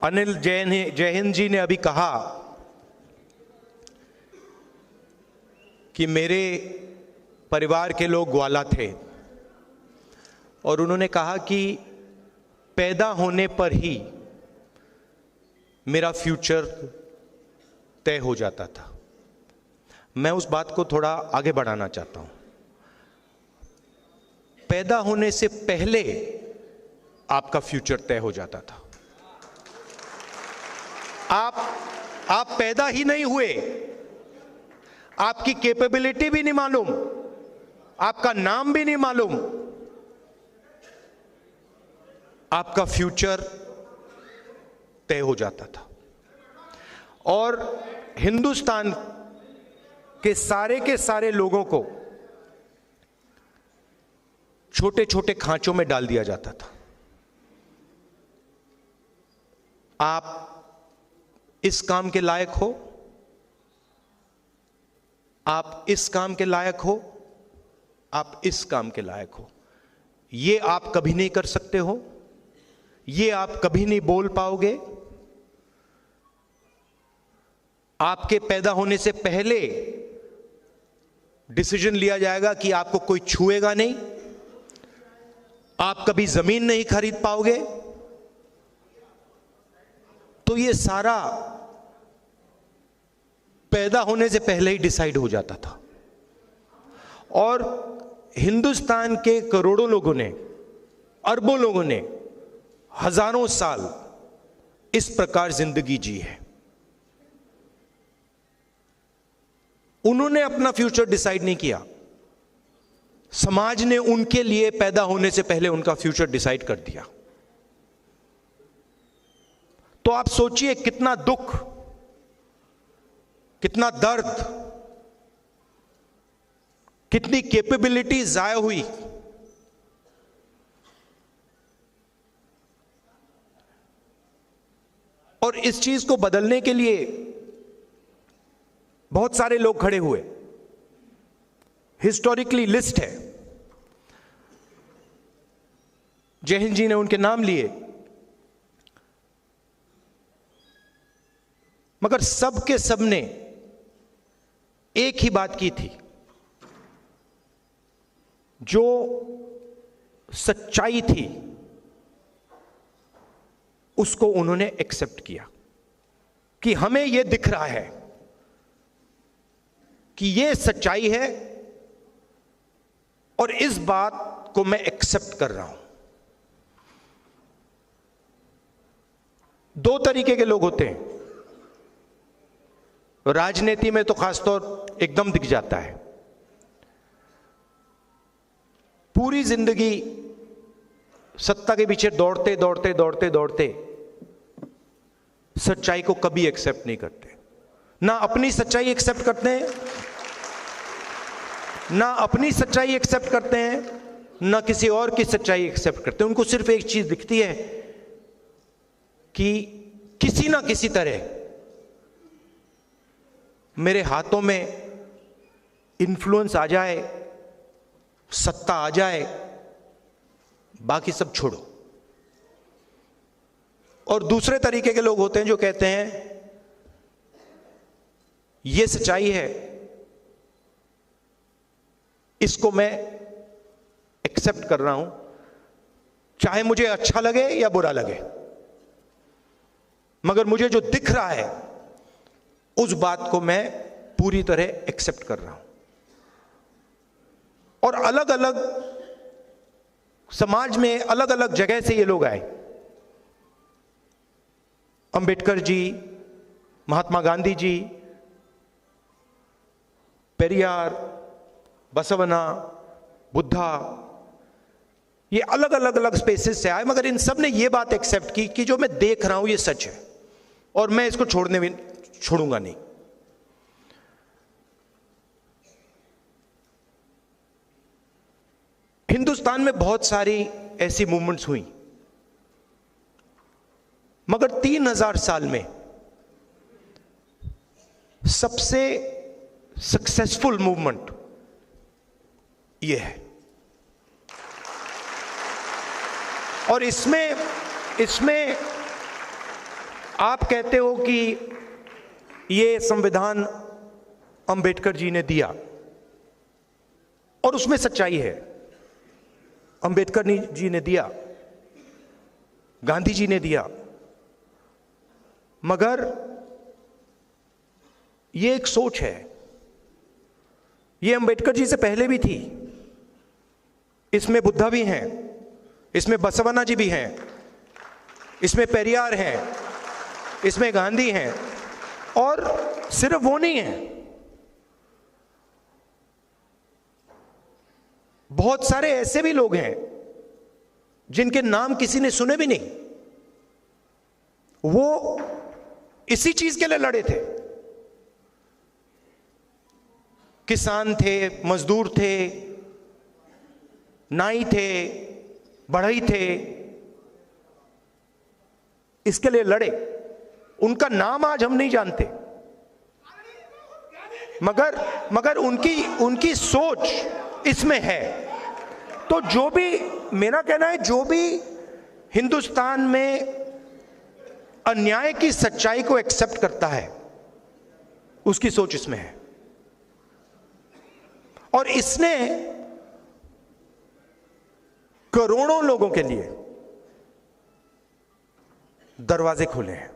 अनिल जैन जी ने अभी कहा कि मेरे परिवार के लोग ग्वाला थे और उन्होंने कहा कि पैदा होने पर ही मेरा फ्यूचर तय हो जाता था। मैं उस बात को थोड़ा आगे बढ़ाना चाहता हूं। पैदा होने से पहले आपका फ्यूचर तय हो जाता था। आप पैदा ही नहीं हुए, आपकी कैपेबिलिटी भी नहीं मालूम, आपका नाम भी नहीं मालूम, आपका फ्यूचर तय हो जाता था। और हिंदुस्तान के सारे लोगों को छोटे छोटे खांचों में डाल दिया जाता था। आप इस काम के लायक हो, आप इस काम के लायक हो, आप इस काम के लायक हो, ये आप कभी नहीं कर सकते हो, ये आप कभी नहीं बोल पाओगे। आपके पैदा होने से पहले डिसीजन लिया जाएगा कि आपको कोई छुएगा नहीं, आप कभी जमीन नहीं खरीद पाओगे। तो ये सारा पैदा होने से पहले ही डिसाइड हो जाता था। और हिंदुस्तान के करोड़ों लोगों ने, अरबों लोगों ने हजारों साल इस प्रकार जिंदगी जी है। उन्होंने अपना फ्यूचर डिसाइड नहीं किया, समाज ने उनके लिए पैदा होने से पहले उनका फ्यूचर डिसाइड कर दिया। तो आप सोचिए कितना दुख, कितना दर्द, कितनी कैपेबिलिटी जाया हुई। और इस चीज को बदलने के लिए बहुत सारे लोग खड़े हुए। हिस्टोरिकली लिस्ट है, जयहिंद जी ने उनके नाम लिए, मगर सब के सब ने एक ही बात की थी, जो सच्चाई थी उसको उन्होंने एक्सेप्ट किया कि हमें यह दिख रहा है कि यह सच्चाई है और इस बात को मैं एक्सेप्ट कर रहा हूं। दो तरीके के लोग होते हैं, राजनीति में तो खासतौर एकदम दिख जाता है। पूरी जिंदगी सत्ता के पीछे दौड़ते दौड़ते दौड़ते दौड़ते सच्चाई को कभी एक्सेप्ट नहीं करते। ना अपनी सच्चाई एक्सेप्ट करते हैं, ना अपनी सच्चाई एक्सेप्ट करते हैं, ना किसी और की सच्चाई एक्सेप्ट करते हैं। उनको सिर्फ एक चीज दिखती है कि किसी ना किसी तरह मेरे हाथों में इन्फ्लुएंस आ जाए, सत्ता आ जाए, बाकी सब छोड़ो। और दूसरे तरीके के लोग होते हैं जो कहते हैं यह सच्चाई है, इसको मैं एक्सेप्ट कर रहा हूं, चाहे मुझे अच्छा लगे या बुरा लगे, मगर मुझे जो दिख रहा है उस बात को मैं पूरी तरह एक्सेप्ट कर रहा हूं। और अलग अलग समाज में अलग अलग जगह से ये लोग आए। अंबेडकर जी, महात्मा गांधी जी, पेरियार, बसवना, बुद्धा, ये अलग अलग अलग स्पेसेस से आए, मगर इन सब ने ये बात एक्सेप्ट की कि जो मैं देख रहा हूं ये सच है और मैं इसको छोड़ूंगा नहीं। हिंदुस्तान में बहुत सारी ऐसी मूवमेंट्स हुई, मगर 3000 साल में सबसे सक्सेसफुल मूवमेंट यह है। और इसमें आप कहते हो कि ये संविधान अंबेडकर जी ने दिया, और उसमें सच्चाई है। अंबेडकर जी ने दिया, गांधी जी ने दिया, मगर ये एक सोच है। ये अंबेडकर जी से पहले भी थी। इसमें बुद्धा भी हैं, इसमें बसवन्ना जी भी हैं, इसमें पेरियार हैं, इसमें गांधी हैं, और सिर्फ वो नहीं है, बहुत सारे ऐसे भी लोग हैं जिनके नाम किसी ने सुने भी नहीं। वो इसी चीज के लिए लड़े थे। किसान थे, मजदूर थे, नाई थे, बढ़ई थे, इसके लिए लड़े। उनका नाम आज हम नहीं जानते, मगर उनकी सोच इसमें है। तो जो भी, मेरा कहना है, जो भी हिंदुस्तान में अन्याय की सच्चाई को एक्सेप्ट करता है, उसकी सोच इसमें है। और इसने करोड़ों लोगों के लिए दरवाजे खोले हैं।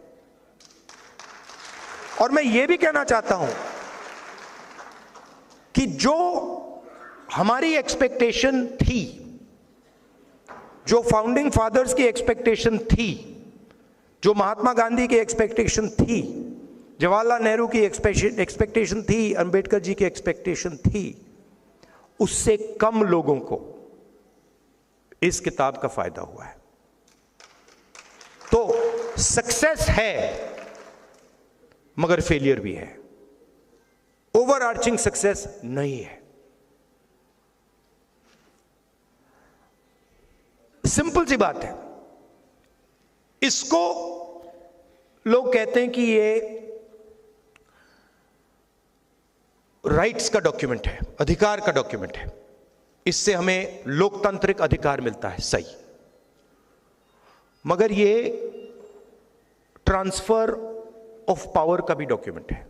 और मैं यह भी कहना चाहता हूं कि जो हमारी एक्सपेक्टेशन थी, जो फाउंडिंग फादर्स की एक्सपेक्टेशन थी, जो महात्मा गांधी की एक्सपेक्टेशन थी, जवाहरलाल नेहरू की एक्सपेक्टेशन थी, अंबेडकर जी की एक्सपेक्टेशन थी, उससे कम लोगों को इस किताब का फायदा हुआ है। तो सक्सेस है, मगर फेलियर भी है। ओवरआर्चिंग सक्सेस नहीं है। सिंपल सी बात है। इसको लोग कहते हैं कि ये राइट्स का डॉक्यूमेंट है, अधिकार का डॉक्यूमेंट है, इससे हमें लोकतांत्रिक अधिकार मिलता है। सही, मगर ये ट्रांसफर ऑफ पावर का भी डॉक्यूमेंट है।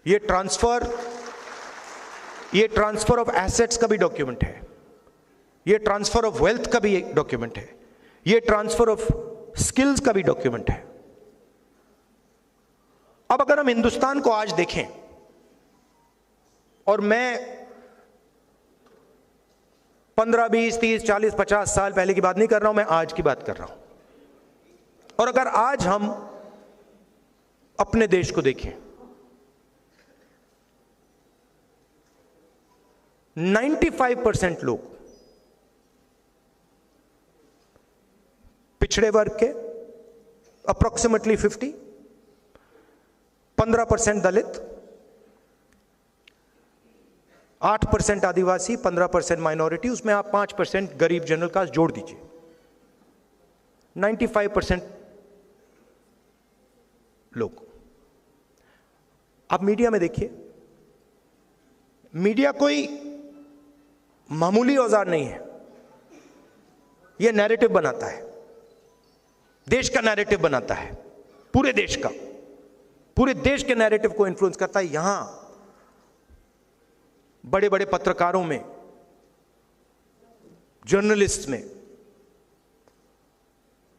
ये ट्रांसफर ऑफ एसेट्स का भी डॉक्यूमेंट है। ये ट्रांसफर ऑफ वेल्थ का भी एक डॉक्यूमेंट है। ये ट्रांसफर ऑफ स्किल्स का भी डॉक्यूमेंट है। अब अगर हम हिंदुस्तान को आज देखें, और मैं 15, 20, 30, 40, 50 साल पहले की बात नहीं कर रहा हूं, मैं आज की बात कर रहा हूं। और अगर आज हम अपने देश को देखें, 95% लोग पिछड़े वर्ग के, अप्रोक्सीमेटली 50, 15% दलित, 8% आदिवासी, 15% माइनॉरिटी, उसमें आप 5% गरीब जनरल कास्ट जोड़ दीजिए, 95% लोग। आप मीडिया में देखिए, मीडिया कोई मामूली औजार नहीं है। यह नैरेटिव बनाता है, देश का नैरेटिव बनाता है, पूरे देश का, पूरे देश के नैरेटिव को इन्फ्लुएंस करता है। यहां बड़े बड़े पत्रकारों में, जर्नलिस्ट में,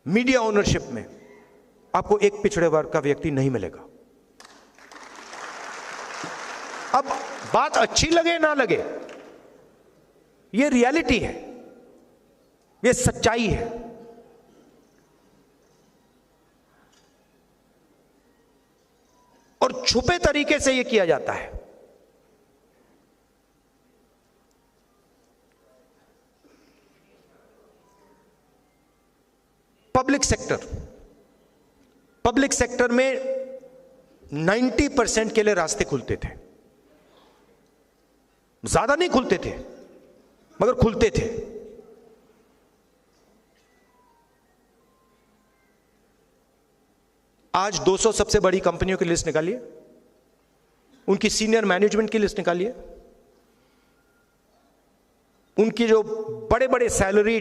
मीडिया ओनरशिप में आपको एक पिछड़े वर्ग का व्यक्ति नहीं मिलेगा। अब बात अच्छी लगे ना लगे, यह रियलिटी है, यह सच्चाई है। और छुपे तरीके से यह किया जाता है। पब्लिक सेक्टर में 90% के लिए रास्ते खुलते थे। ज्यादा नहीं खुलते थे, मगर खुलते थे। आज 200 सबसे बड़ी कंपनियों की लिस्ट निकालिए, उनकी सीनियर मैनेजमेंट की लिस्ट निकालिए, उनकी जो बड़े बड़े सैलरी,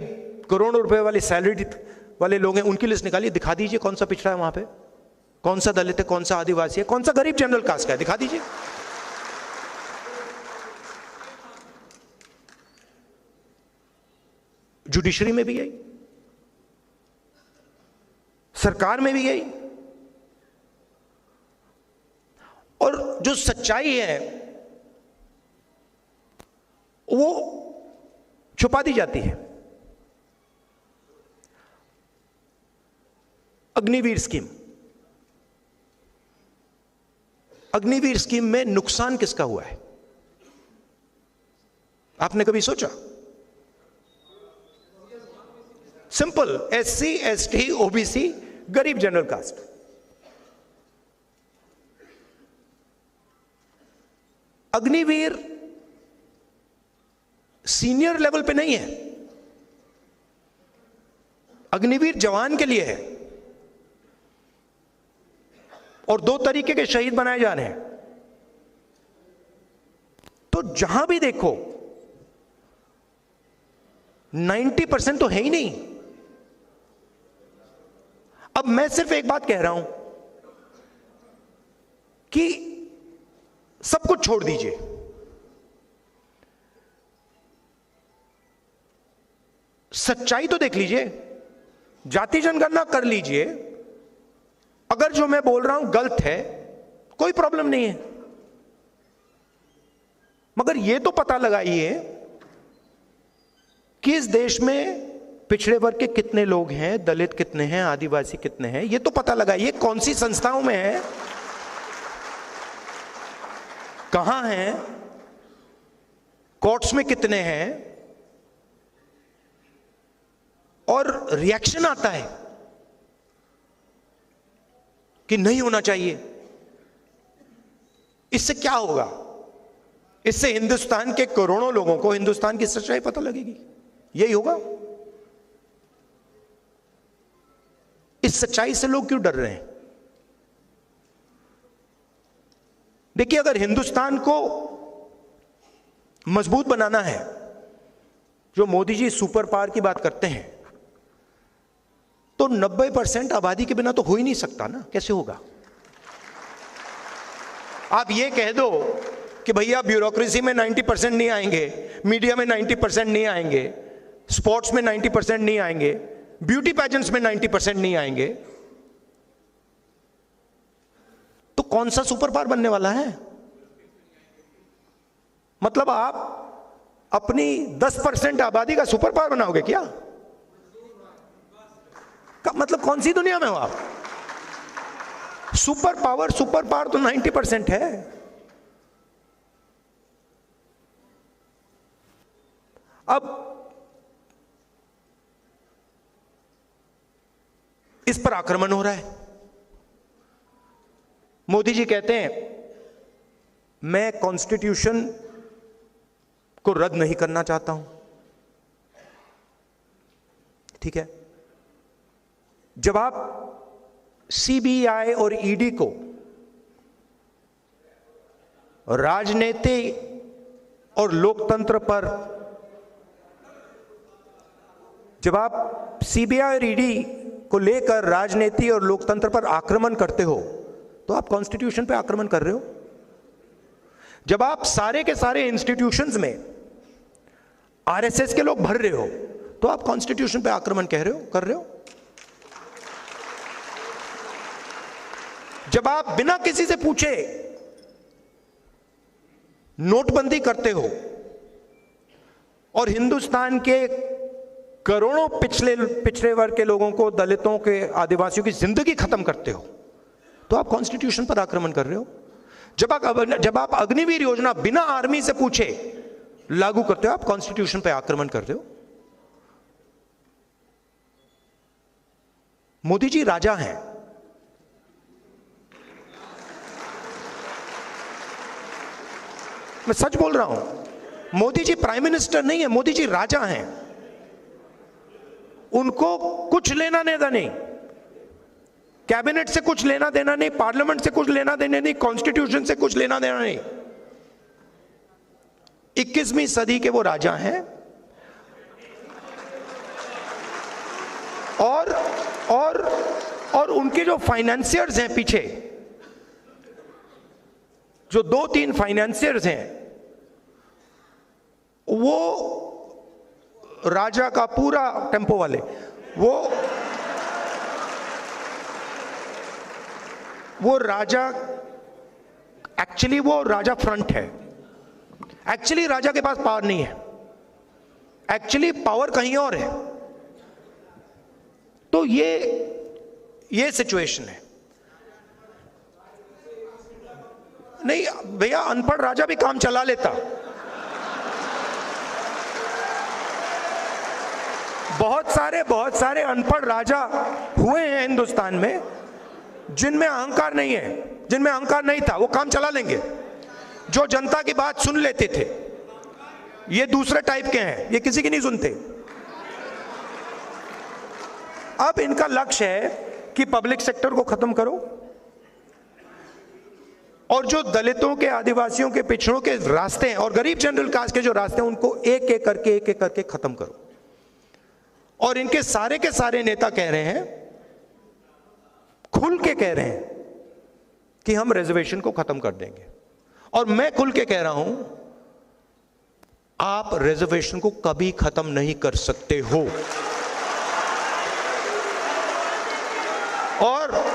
करोड़ों रुपए वाली सैलरी वाले लोग हैं, उनकी लिस्ट निकालिए, दिखा दीजिए कौन सा पिछड़ा है वहां पे, कौन सा दलित है, कौन सा आदिवासी है, कौन सा गरीब जनरल कास्ट का है, दिखा दीजिए। जुडिशरी में भी यही, सरकार में भी यही। और जो सच्चाई है वो छुपा दी जाती है। अग्निवीर स्कीम, अग्निवीर स्कीम में नुकसान किसका हुआ है, आपने कभी सोचा? सिंपल, एससी, एसटी, ओबीसी, गरीब general caste. Agniveer senior level पे नहीं है, अग्निवीर जवान के लिए है। और 2 तरीके के शहीद बनाए जा रहे हैं। तो जहां भी देखो 90% तो है ही नहीं। अब मैं सिर्फ एक बात कह रहा हूं कि सब कुछ छोड़ दीजिए, सच्चाई तो देख लीजिए, जाति जनगणना कर लीजिए। अगर जो मैं बोल रहा हूं गलत है, कोई प्रॉब्लम नहीं है, मगर यह तो पता लगाइए कि इस देश में पिछड़े वर्ग के कितने लोग हैं, दलित कितने हैं, आदिवासी कितने हैं, यह तो पता लगाइए। कौन सी संस्थाओं में है, कहां हैं, कोर्ट्स में कितने हैं। और रिएक्शन आता है कि नहीं होना चाहिए। इससे क्या होगा? इससे हिंदुस्तान के करोड़ों लोगों को हिंदुस्तान की सच्चाई पता लगेगी। यही होगा। इस सच्चाई से लोग क्यों डर रहे हैं? देखिए, अगर हिंदुस्तान को मजबूत बनाना है, जो मोदी जी सुपर पावर की बात करते हैं, तो 90% आबादी के बिना तो हो ही नहीं सकता ना। कैसे होगा? आप ये कह दो कि भैया ब्यूरोक्रेसी में 90% नहीं आएंगे, मीडिया में 90% नहीं आएंगे, स्पोर्ट्स में 90% नहीं आएंगे, ब्यूटी पैजेंट्स में 90% नहीं आएंगे, तो कौन सा सुपर पावर बनने वाला है? मतलब आप अपनी 10% आबादी का सुपर पावर बनाओगे क्या? मतलब कौन सी दुनिया में हो आप? सुपर पावर तो 90% है। अब इस पर आक्रमण हो रहा है। मोदी जी कहते हैं मैं कॉन्स्टिट्यूशन को रद्द नहीं करना चाहता हूं। ठीक है, जब आप सीबीआई और ईडी को राजनीति और लोकतंत्र पर, जब आप सीबीआई और ईडी को लेकर राजनीति और लोकतंत्र पर आक्रमण करते हो, तो आप कॉन्स्टिट्यूशन पे आक्रमण कर रहे हो। जब आप सारे के सारे इंस्टीट्यूशंस में आरएसएस के लोग भर रहे हो, तो आप कॉन्स्टिट्यूशन पे आक्रमण कर रहे हो। जब आप बिना किसी से पूछे नोटबंदी करते हो और हिंदुस्तान के करोड़ों पिछड़े वर्ग के लोगों को, दलितों के, आदिवासियों की जिंदगी खत्म करते हो, तो आप कॉन्स्टिट्यूशन पर आक्रमण कर रहे हो। जब आप अग्निवीर योजना बिना आर्मी से पूछे लागू करते हो, आप कॉन्स्टिट्यूशन पर आक्रमण कर रहे हो। मोदी जी राजा हैं। मैं सच बोल रहा हूं। मोदी जी प्राइम मिनिस्टर नहीं है, मोदी जी राजा हैं। उनको कुछ लेना देना नहीं, कैबिनेट से कुछ लेना देना नहीं, पार्लियामेंट से कुछ लेना देना नहीं, कॉन्स्टिट्यूशन से कुछ लेना देना नहीं। 21वीं सदी के वो राजा हैं। और और और उनके जो फाइनेंसियर्स हैं पीछे, जो 2-3 फाइनेंसियर्स हैं, वो राजा का पूरा टेम्पो वाले, वो राजा, एक्चुअली वो राजा फ्रंट है। एक्चुअली राजा के पास पावर नहीं है, एक्चुअली पावर कहीं और है। तो ये सिचुएशन है। नहीं भैया, अनपढ़ राजा भी काम चला लेता। बहुत सारे अनपढ़ राजा हुए हैं हिंदुस्तान में, जिनमें अहंकार नहीं है, जिनमें अहंकार नहीं था, वो काम चला लेंगे। जो जनता की बात सुन लेते थे, ये दूसरे टाइप के हैं, ये किसी की नहीं सुनते। अब इनका लक्ष्य है कि पब्लिक सेक्टर को खत्म करो और जो दलितों के, आदिवासियों के, पिछड़ों के रास्ते हैं और गरीब जनरल कास्ट के जो रास्ते हैं, उनको एक एक करके खत्म करो। और इनके सारे के सारे नेता कह रहे हैं, खुल के कह रहे हैं कि हम रिजर्वेशन को खत्म कर देंगे। और मैं खुल के कह रहा हूं, आप रिजर्वेशन को कभी खत्म नहीं कर सकते हो।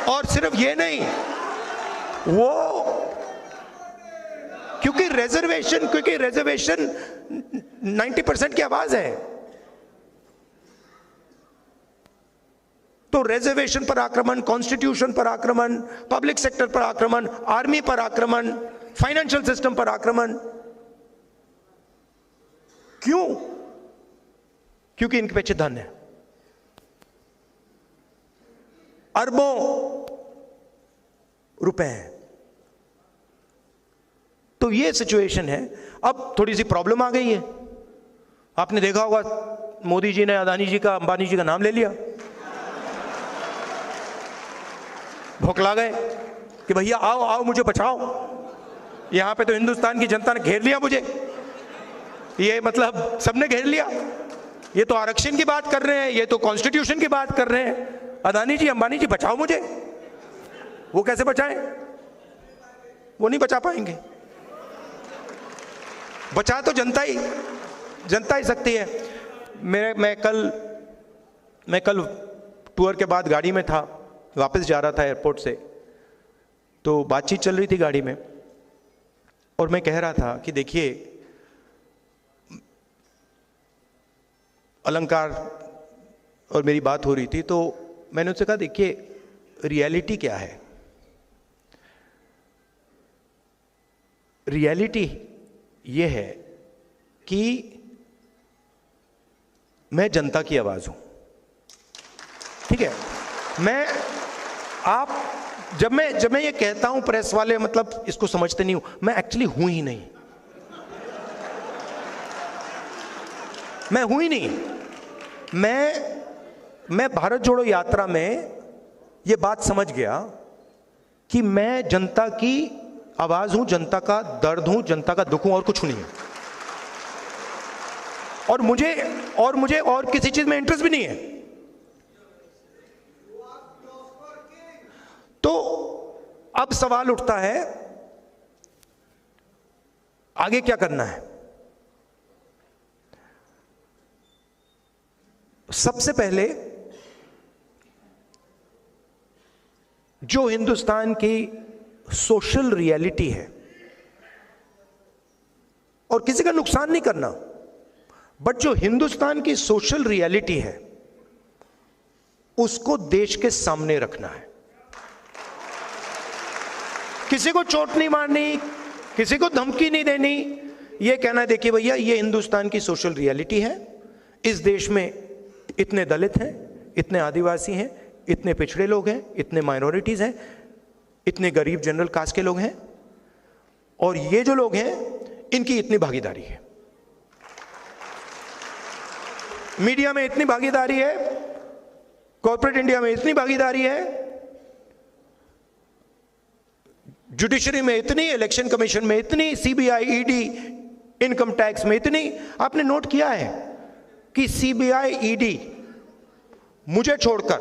और सिर्फ ये नहीं, वो क्योंकि रिजर्वेशन 90% की आवाज है, तो रिजर्वेशन पर आक्रमण, कॉन्स्टिट्यूशन पर आक्रमण, पब्लिक सेक्टर पर आक्रमण, आर्मी पर आक्रमण, फाइनेंशियल सिस्टम पर आक्रमण। क्यों? क्योंकि इनके पीछे धन है, अरबों रुपए हैं। तो ये सिचुएशन है। अब थोड़ी सी प्रॉब्लम आ गई है। आपने देखा होगा, मोदी जी ने अदानी जी का, अंबानी जी का नाम ले लिया, भौंकला गए कि भैया आओ आओ मुझे बचाओ। यहां पे तो हिंदुस्तान की जनता ने घेर लिया मुझे, ये मतलब सबने घेर लिया। ये तो आरक्षण की बात कर रहे हैं, ये तो कॉन्स्टिट्यूशन की बात कर रहे हैं। अदानी जी, अंबानी जी बचाओ मुझे। वो कैसे बचाएं? वो नहीं बचा पाएंगे। बचा तो जनता ही सकती है। मैं कल टूर के बाद गाड़ी में था, वापस जा रहा था एयरपोर्ट से, तो बातचीत चल रही थी गाड़ी में और मैं कह रहा था कि देखिए, अलंकार और मेरी बात हो रही थी, तो मैंने उससे कहा देखिए रियलिटी क्या है। रियलिटी ये है कि मैं जनता की आवाज हूं, ठीक है। जब मैं ये कहता हूं, प्रेस वाले मतलब इसको समझते नहीं हूं, मैं एक्चुअली हूं ही नहीं, मैं हूं ही नहीं। मैं भारत जोड़ो यात्रा में ये बात समझ गया कि मैं जनता की आवाज हूं, जनता का दर्द हूं, जनता का दुख हूं, और कुछ नहीं है। और मुझे और किसी चीज में इंटरेस्ट भी नहीं है। तो अब सवाल उठता है आगे क्या करना है। सबसे पहले जो हिंदुस्तान की सोशल रियलिटी है, और किसी का नुकसान नहीं करना, बट जो हिंदुस्तान की सोशल रियलिटी है उसको देश के सामने रखना है। किसी को चोट नहीं मारनी, किसी को धमकी नहीं देनी, यह कहना है देखिए भैया ये हिंदुस्तान की सोशल रियलिटी है, इस देश में इतने दलित हैं, इतने आदिवासी हैं, इतने पिछड़े लोग हैं, इतने माइनॉरिटीज हैं, इतने गरीब जनरल कास्ट के लोग हैं, और ये जो लोग हैं इनकी इतनी भागीदारी है, मीडिया में इतनी भागीदारी है, कॉर्पोरेट इंडिया में इतनी भागीदारी है, जुडिशरी में इतनी, इलेक्शन कमीशन में इतनी, सीबीआई, ईडी, इनकम टैक्स में इतनी। आपने नोट किया है कि सीबीआई, ईडी मुझे छोड़कर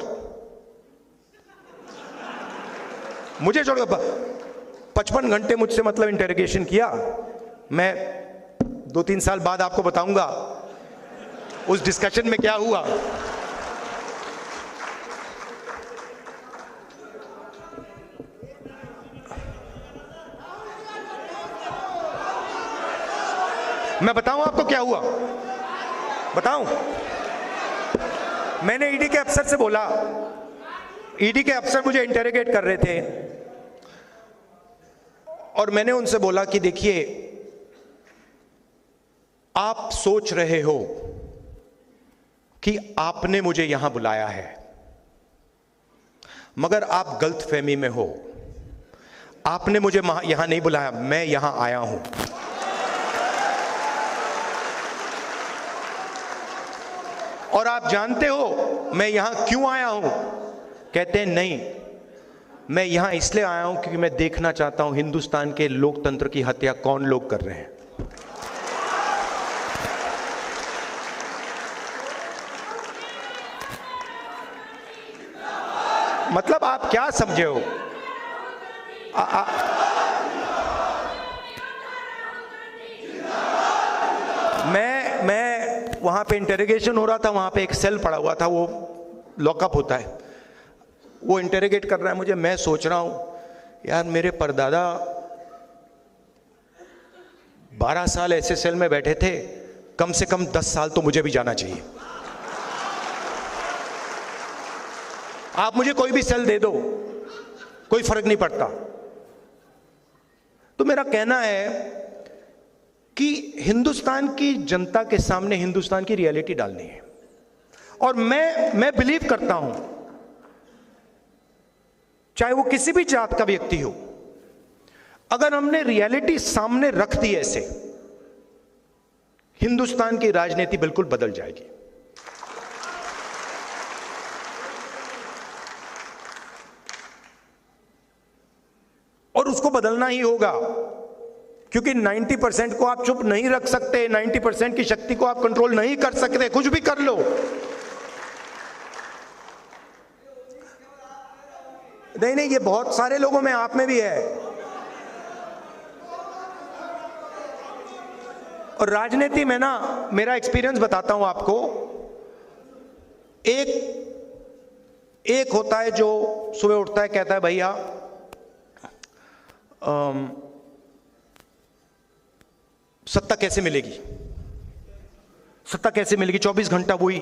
55 घंटे मुझसे मतलब इंटरोगेशन किया। मैं 2-3 साल बाद आपको बताऊंगा उस डिस्कशन में क्या हुआ। मैं बताऊं आपको क्या हुआ, बताऊं? मैंने ईडी के अफसर से बोला, ईडी के अफसर मुझे इंटरोगेट कर रहे थे और मैंने उनसे बोला कि देखिए, आप सोच रहे हो कि आपने मुझे यहां बुलाया है, मगर आप गलतफहमी में हो। आपने मुझे यहां नहीं बुलाया, मैं यहां आया हूं। और आप जानते हो मैं यहां क्यों आया हूं? कहते हैं नहीं, मैं यहां इसलिए आया हूं क्योंकि मैं देखना चाहता हूं हिंदुस्तान के लोकतंत्र की हत्या कौन लोग कर रहे हैं। मतलब आप क्या समझे हो? मैं वहां पे इंटरोगेशन हो रहा था, वहां पे एक सेल पड़ा हुआ था, वो लॉकअप होता है, वो इंटरोगेट कर रहा है मुझे। मैं सोच रहा हूं यार, मेरे परदादा 12 साल ऐसे सेल में बैठे थे, कम से कम 10 साल तो मुझे भी जाना चाहिए। आप मुझे कोई भी सेल दे दो, कोई फर्क नहीं पड़ता। तो मेरा कहना है कि हिंदुस्तान की जनता के सामने हिंदुस्तान की रियलिटी डालनी है। और मैं बिलीव करता हूं, चाहे वो किसी भी जात का व्यक्ति हो, अगर हमने रियलिटी सामने रख दी ऐसे, हिंदुस्तान की राजनीति बिल्कुल बदल जाएगी। और उसको बदलना ही होगा, क्योंकि 90% को आप चुप नहीं रख सकते, 90% की शक्ति को आप कंट्रोल नहीं कर सकते, कुछ भी कर लो। नहीं, ये बहुत सारे लोगों में, आप में भी है। और राजनीति में ना, मेरा एक्सपीरियंस बताता हूं आपको, एक होता है जो सुबह उठता है, कहता है भैया सत्ता कैसे मिलेगी, सत्ता कैसे मिलेगी, 24 घंटा वही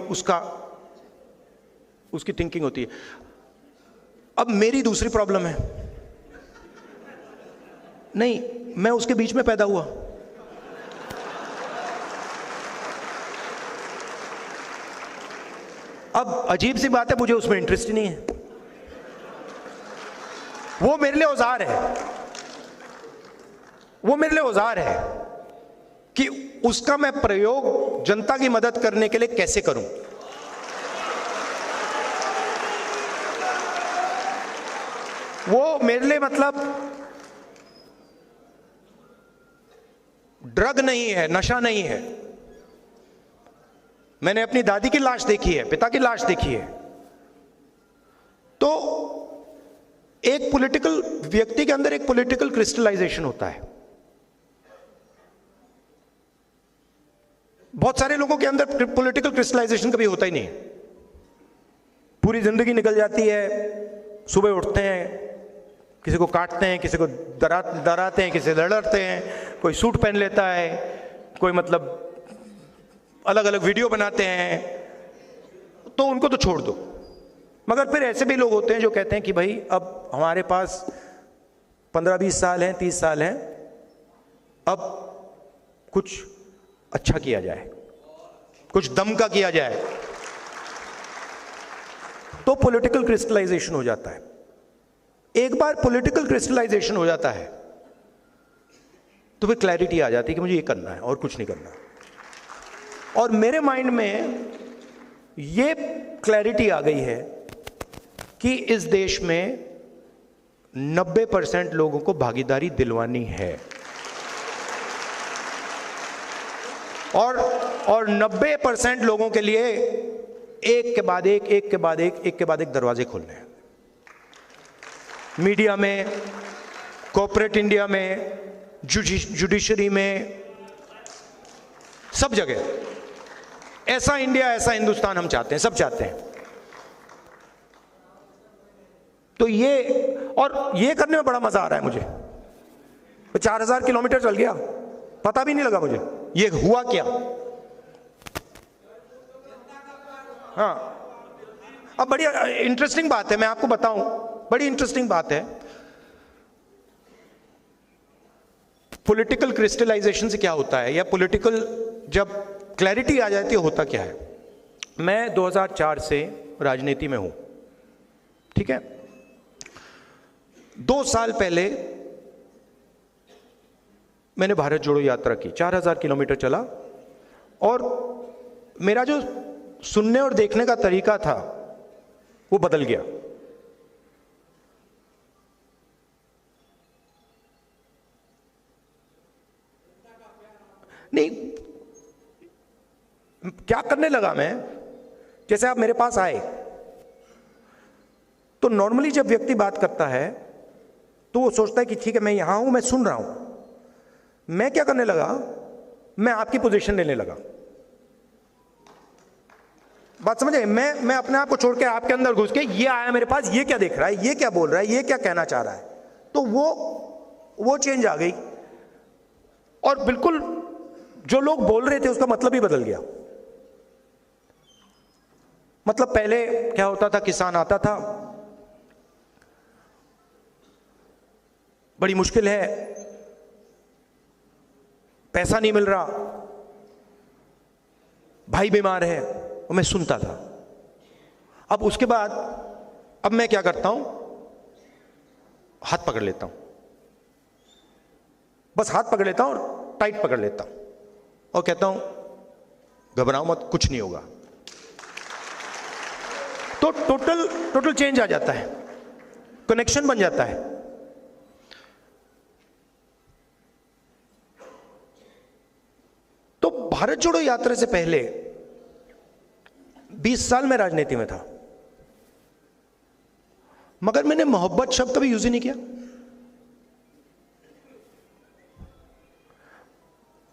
उसकी थिंकिंग होती है। अब मेरी दूसरी प्रॉब्लम है, नहीं, मैं उसके बीच में पैदा हुआ। अब अजीब सी बात है, मुझे उसमें इंटरेस्ट ही नहीं है। वो मेरे लिए औजार है, वो मेरे लिए औजार है कि उसका मैं प्रयोग जनता की मदद करने के लिए कैसे करूं। वो मेरे लिए मतलब ड्रग नहीं है, नशा नहीं है। मैंने अपनी दादी की लाश देखी है, पिता की लाश देखी है। तो एक पॉलिटिकल व्यक्ति के अंदर एक पॉलिटिकल क्रिस्टलाइजेशन होता है। बहुत सारे लोगों के अंदर पॉलिटिकल क्रिस्टलाइजेशन कभी होता ही नहीं है। पूरी जिंदगी निकल जाती है, सुबह उठते हैं, किसी को काटते हैं, किसी को डराते हैं, किसी से लड़ते हैं, कोई सूट पहन लेता है, कोई मतलब अलग अलग वीडियो बनाते हैं, तो उनको तो छोड़ दो। मगर फिर ऐसे भी लोग होते हैं जो कहते हैं कि भाई अब हमारे पास 15-20 साल हैं, 30 साल हैं, अब कुछ अच्छा किया जाए, कुछ दम का किया जाए। तो पॉलिटिकल क्रिस्टलाइजेशन हो जाता है। एक बार पॉलिटिकल क्रिस्टलाइजेशन हो जाता है तो फिर क्लैरिटी आ जाती है कि मुझे ये करना है और कुछ नहीं करना। और मेरे माइंड में ये क्लैरिटी आ गई है कि इस देश में 90% लोगों को भागीदारी दिलवानी है, और 90% लोगों के लिए एक के बाद एक दरवाजे खोलने हैं। मीडिया में, कॉर्पोरेट इंडिया में, जुडिशरी में, सब जगह। ऐसा इंडिया, ऐसा हिंदुस्तान हम चाहते हैं, सब चाहते हैं। तो ये करने में बड़ा मजा आ रहा है मुझे। 4000 किलोमीटर चल गया, पता भी नहीं लगा मुझे ये हुआ क्या। हाँ, अब बड़ी इंटरेस्टिंग बात है, मैं आपको बताऊं, बड़ी इंटरेस्टिंग बात है। पॉलिटिकल क्रिस्टलाइजेशन से क्या होता है, या पॉलिटिकल जब क्लैरिटी आ जाती है, होता क्या है। मैं 2004 से राजनीति में हूं, ठीक है। 2 साल पहले मैंने भारत जोड़ो यात्रा की, 4000 किलोमीटर चला, और मेरा जो सुनने और देखने का तरीका था वो बदल गया। नहीं, क्या करने लगा मैं, जैसे आप मेरे पास आए तो नॉर्मली जब व्यक्ति बात करता है तो वो सोचता है कि ठीक है मैं यहां हूं, मैं सुन रहा हूं। मैं क्या करने लगा, मैं आपकी पोजीशन लेने लगा। बात समझे? मैं अपने आप को छोड़ के आपके अंदर घुस के, ये आया मेरे पास, ये क्या देख रहा है, ये क्या बोल रहा है, ये क्या कहना चाह रहा है, तो वो चेंज आ गई। और बिल्कुल जो लोग बोल रहे थे उसका मतलब ही बदल गया। मतलब पहले क्या होता था, किसान आता था, बड़ी मुश्किल है, पैसा नहीं मिल रहा, भाई बीमार है, और मैं सुनता था। अब उसके बाद अब मैं क्या करता हूं, हाथ पकड़ लेता हूं, बस हाथ पकड़ लेता हूं और टाइट पकड़ लेता हूं और कहता हूं घबराओ मत, कुछ नहीं होगा। तो टोटल चेंज आ जाता है, कनेक्शन बन जाता है। तो भारत जोड़ो यात्रा से पहले 20 साल में राजनीति में था, मगर मैंने मोहब्बत शब्द कभी यूज ही नहीं किया।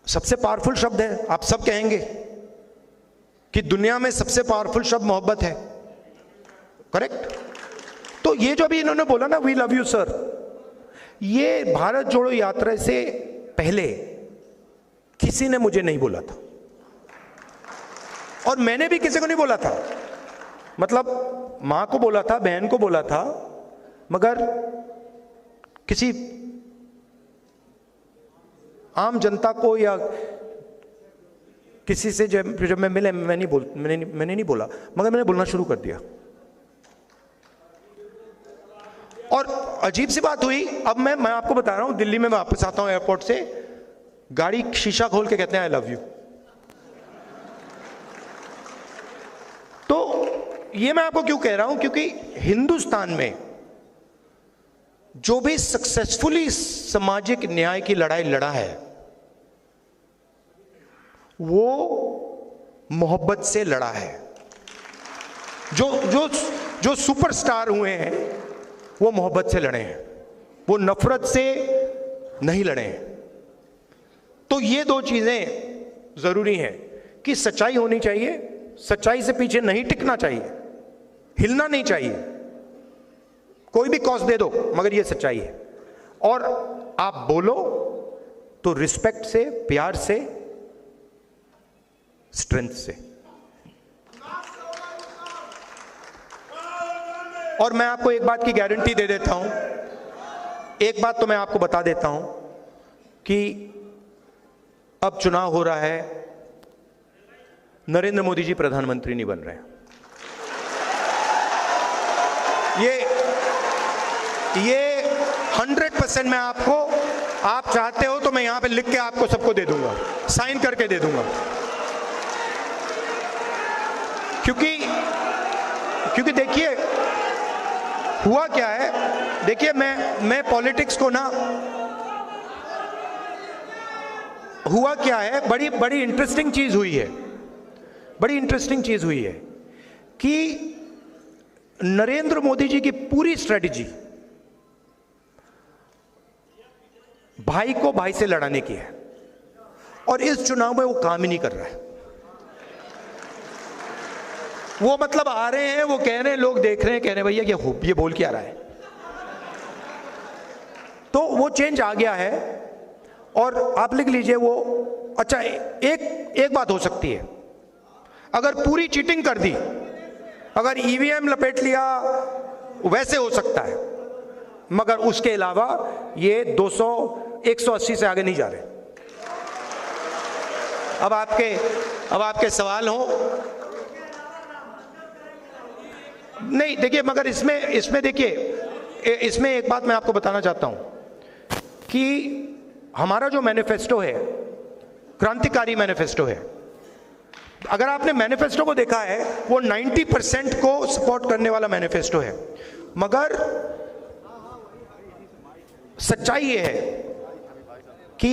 सबसे पावरफुल शब्द है, आप सब कहेंगे कि दुनिया में सबसे पावरफुल शब्द मोहब्बत है, करेक्ट। तो ये जो अभी इन्होंने बोला ना, वी लव यू सर, ये भारत जोड़ो यात्रा से पहले किसी ने मुझे नहीं बोला था, और मैंने भी किसी को नहीं बोला था। मतलब मां को बोला था, बहन को बोला था, मगर किसी आम जनता को या किसी से जब मैं मिले, मैंने नहीं बोला, मगर मैंने बोलना शुरू कर दिया। और अजीब सी बात हुई, अब मैं आपको बता रहा हूं, दिल्ली में मैं वापस आता हूं एयरपोर्ट से, गाड़ी शीशा खोल के कहते हैं आई लव यू। तो ये मैं आपको क्यों कह रहा हूं, क्योंकि हिंदुस्तान में जो भी सक्सेसफुली सामाजिक न्याय की लड़ाई लड़ा है वो मोहब्बत से लड़ा है। जो सुपरस्टार हुए हैं वो मोहब्बत से लड़े हैं, वो नफरत से नहीं लड़े हैं। तो ये 2 चीजें जरूरी हैं कि सच्चाई होनी चाहिए, सच्चाई से पीछे नहीं टिकना चाहिए, हिलना नहीं चाहिए, कोई भी कॉस्ट दे दो, मगर ये सच्चाई है। और आप बोलो तो रिस्पेक्ट से, प्यार से, स्ट्रेंथ से। और मैं आपको एक बात की गारंटी दे देता हूं, एक बात तो मैं आपको बता देता हूं कि अब चुनाव हो रहा है, नरेंद्र मोदी जी प्रधानमंत्री नहीं बन रहे हैं। ये 100% मैं आपको, आप चाहते हो तो मैं यहां पे लिख के आपको सबको दे दूंगा, साइन करके दे दूंगा। क्योंकि देखिए हुआ क्या है, देखिए मैं पॉलिटिक्स को ना, हुआ क्या है, बड़ी इंटरेस्टिंग चीज हुई है, बड़ी इंटरेस्टिंग चीज हुई है। कि नरेंद्र मोदी जी की पूरी स्ट्रेटजी भाई को भाई से लड़ाने की है, और इस चुनाव में वो काम ही नहीं कर रहा है। वो मतलब आ रहे हैं, वो कह रहे हैं, लोग देख रहे हैं, कह रहे हैं भैया ये बोल क्या रहा है। तो वो चेंज आ गया है। और आप लिख लीजिए वो, अच्छा एक बात हो सकती है, अगर पूरी चीटिंग कर दी, अगर ईवीएम लपेट लिया, वैसे हो सकता है, मगर उसके अलावा ये 200 180 से आगे नहीं जा रहे। अब आपके सवाल हो, नहीं देखिए, मगर इसमें देखिए, इसमें एक बात मैं आपको बताना चाहता हूं कि हमारा जो मैनिफेस्टो है, क्रांतिकारी मैनिफेस्टो है। अगर आपने मैनिफेस्टो को देखा है, वो 90% को सपोर्ट करने वाला मैनिफेस्टो है। मगर सच्चाई ये है कि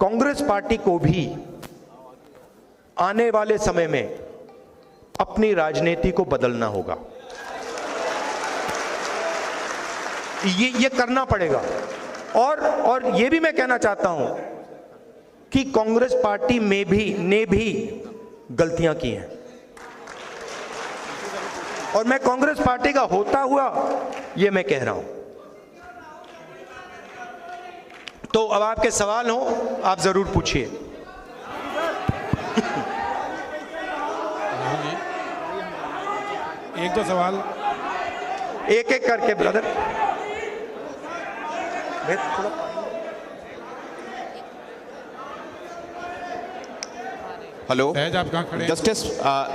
कांग्रेस पार्टी को भी आने वाले समय में अपनी राजनीति को बदलना होगा। ये करना पड़ेगा। और ये भी मैं कहना चाहता हूं कि कांग्रेस पार्टी ने भी गलतियां की हैं, और मैं कांग्रेस पार्टी का होता हुआ ये मैं कह रहा हूं। तो अब आपके सवाल हो, आप जरूर पूछिए। एक दो सवाल एक करके ब्रदर। हेलो, आप कहाँ खड़े हैं? जस्टिस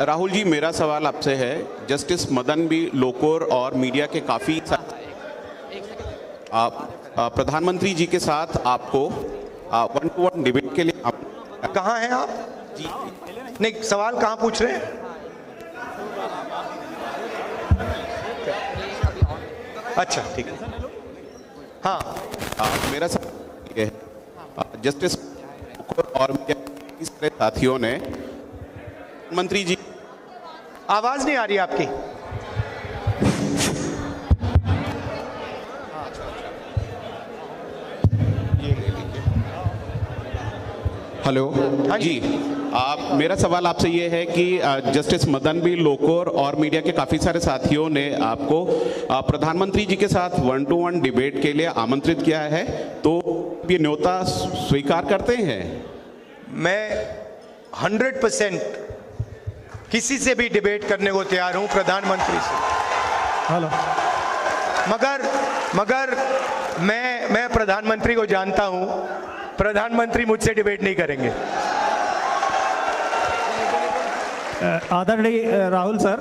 राहुल जी, मेरा सवाल आपसे है। जस्टिस मदन बी लोकुर और मीडिया के काफ़ी प्रधानमंत्री जी के साथ आपको 1-to-1 डिबेट के लिए कहाँ हैं आप जी? नहीं, सवाल कहाँ पूछ रहे हैं? अच्छा ठीक है। हाँ, मेरा सवाल ये है, जस्टिस और मीडिया साथियों ने मंत्री जी, आवाज नहीं आ रही आपकी। हेलो जी, मेरा सवाल आपसे ये है कि जस्टिस मदन बी लोकुर और मीडिया के काफ़ी सारे साथियों ने आपको प्रधानमंत्री जी के साथ 1-to-1 डिबेट के लिए आमंत्रित किया है, तो ये न्योता स्वीकार करते हैं? मैं 100% किसी से भी डिबेट करने को तैयार हूं, प्रधानमंत्री से। हेलो, मगर मैं प्रधानमंत्री को जानता हूं, प्रधानमंत्री मुझसे डिबेट नहीं करेंगे। आदरणीय राहुल सर,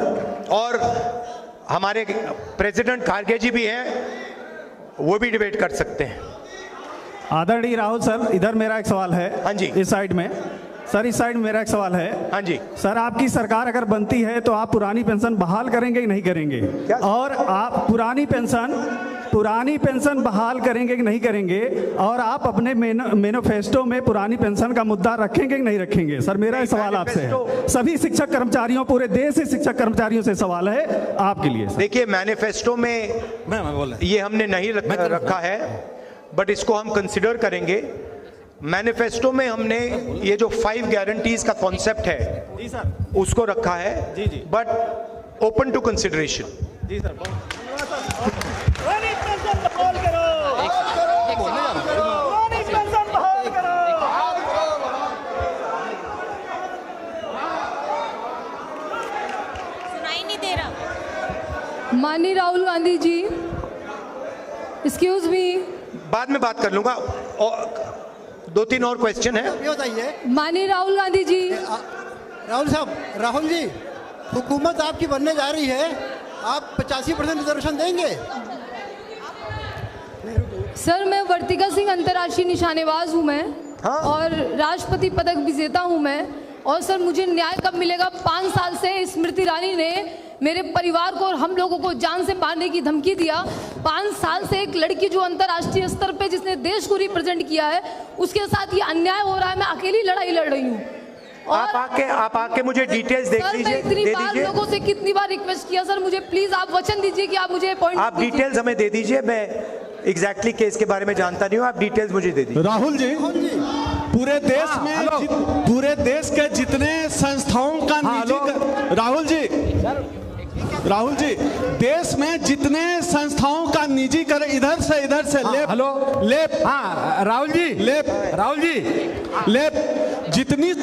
और हमारे प्रेसिडेंट खारगे जी भी हैं, वो भी डिबेट कर सकते हैं। आदरणीय राहुल सर, इधर मेरा एक सवाल है। हाँ जी। इस साइड में सर, इस साइड में मेरा एक सवाल है। हाँ जी सर, आपकी सरकार अगर बनती है तो आप पुरानी पेंशन बहाल करेंगे कि नहीं करेंगे? क्या? और आप पुरानी पेंशन बहाल करेंगे कि नहीं करेंगे? और आप अपने मैनिफेस्टो में पुरानी पेंशन का मुद्दा रखेंगे कि नहीं रखेंगे? सर, मेरा सवाल आपसे है। सभी शिक्षक कर्मचारियों, पूरे देश से शिक्षक कर्मचारियों से सवाल है आपके लिए। देखिए, मैनिफेस्टो में ये हमने नहीं रखा है, बट इसको हम कंसिडर करेंगे। मैनिफेस्टो में हमने ये जो 5 गारंटीज का कॉन्सेप्ट है जी सर, उसको रखा है, जी। But open to consideration. जी सर। सुनाई नहीं दे रहा। माननीय राहुल गांधी जी, एक्सक्यूज मी। बाद में बात कर लूंगा, और 2-3 और क्वेश्चन है। ये बताइए माननीय राहुल गांधी जी, राहुल साहब, राहुल जी, हुकूमत आपकी बनने जा रही है, आप 85% रिजर्वेशन देंगे? सर मैं वर्तिका सिंह अंतर्राष्ट्रीय निशानेबाज हूँ मैं। हाँ। और राष्ट्रपति पदक विजेता हूँ मैं। और सर मुझे न्याय कब मिलेगा? 5 साल से स्मृति ईरानी ने मेरे परिवार को और हम लोगों को जान से मारने की धमकी दिया। 5 साल से एक लड़की जो अंतर्राष्ट्रीय स्तर पे जिसने देश को रिप्रेजेंट किया है, उसके साथ ये अन्याय हो रहा है। मैं अकेली लड़ाई लड़ रही हूँ। आप आके मुझे डिटेल्स दे सर, दीजिए, मैं इतनी दे बार दीजिए। लोगों से कितनी बार रिक्वेस्ट किया सर, मुझे प्लीज आप वचन दीजिए कि आप मुझे अपॉइंट आप डिटेल्स हमें दे दीजिए। मैं एग्जैक्टली केस के बारे में जानता नहीं हूँ, आप डिटेल्स मुझे दे दीजिए। राहुल जी, पूरे देश में पूरे देश के जितने संस्थाओं का राहुल जी देश में जितने संस्थाओं का निजीकरण इधर से जितनी जितनी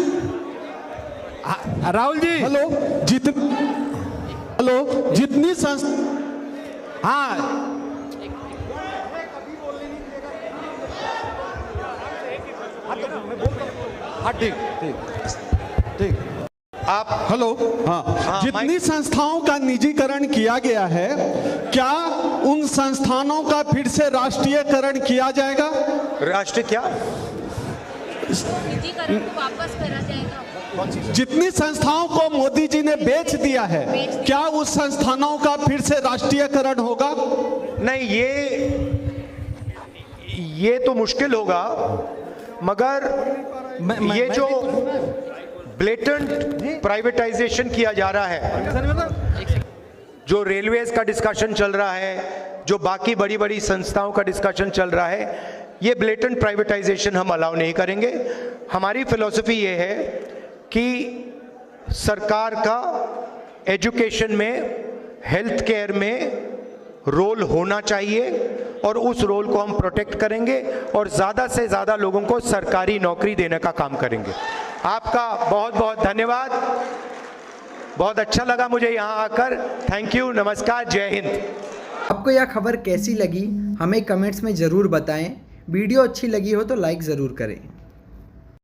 जितनी संस्थाओं का निजीकरण किया गया है, क्या उन संस्थानों का फिर से राष्ट्रीयकरण किया जाएगा? राष्ट्रीय क्या? निजीकरण को वापस करा जाएगा। जितनी संस्थाओं को मोदी जी ने बेच दिया है, क्या उस संस्थानों का फिर से राष्ट्रीयकरण होगा? नहीं, ये तो मुश्किल होगा, मगर ये जो ब्लेटेंट प्राइवेटाइजेशन किया जा रहा है, जो रेलवेज का डिस्कशन चल रहा है, जो बाकी बड़ी बड़ी संस्थाओं का डिस्कशन चल रहा है, ये ब्लेटेंट प्राइवेटाइजेशन हम अलाउ नहीं करेंगे। हमारी फिलॉसफी ये है कि सरकार का एजुकेशन में, हेल्थ केयर में रोल होना चाहिए और उस रोल को हम प्रोटेक्ट करेंगे और ज़्यादा से ज़्यादा लोगों को सरकारी नौकरी देने का काम करेंगे। आपका बहुत बहुत धन्यवाद, बहुत अच्छा लगा मुझे यहाँ आकर। थैंक यू, नमस्कार, जय हिंद। आपको यह खबर कैसी लगी हमें कमेंट्स में ज़रूर बताएं। वीडियो अच्छी लगी हो तो लाइक ज़रूर करें।